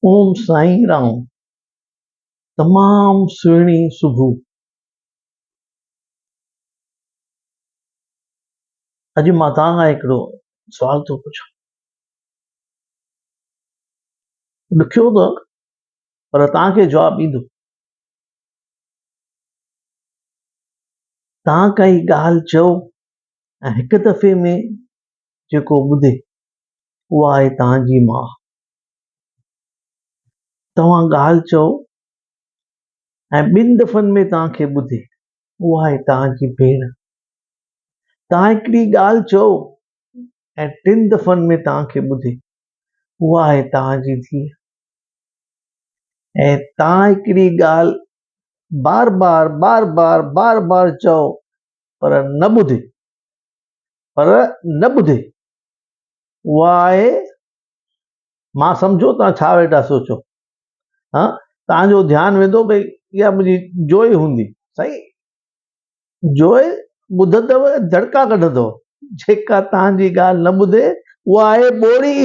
ओम साईं राम। तमाम सुहिणी सुबुह। अॼु मां तव्हां खां हिकिड़ो सुवाल थो पुछां। ॾुखियो अथव पर तव्हांखे जवाबु ईंदो। तव्हां काई ॻाल्हि चओ ऐं हिकु दफ़े में जेको ॿुधे उहा आहे तव्हांजी माउ। तव्हां ॻाल्हि चओ ऐं ॿिनि दफ़नि में तव्हांखे ॿुधे उहा आहे तव्हांजी भेण। तव्हां हिकिड़ी ॻाल्हि चओ ऐं टिनि दफ़नि में तव्हांखे ॿुधे उहा आहे तव्हांजी धीउ। ऐं तव्हां हिकिड़ी ॻाल्हि बार बार चओ पर न ॿुधे उहा आहे, मां सम्झो तव्हां छा वेठा सोचो। तव्हांजो ध्यानु वेंदो भई इहा मुंहिंजी जोइ हूंदी। सही, जोइ ॿुधंदव दड़का कढंदव। जेका तव्हांजी ॻाल्हि न ॿुधे उहा आहे ॿोड़ी।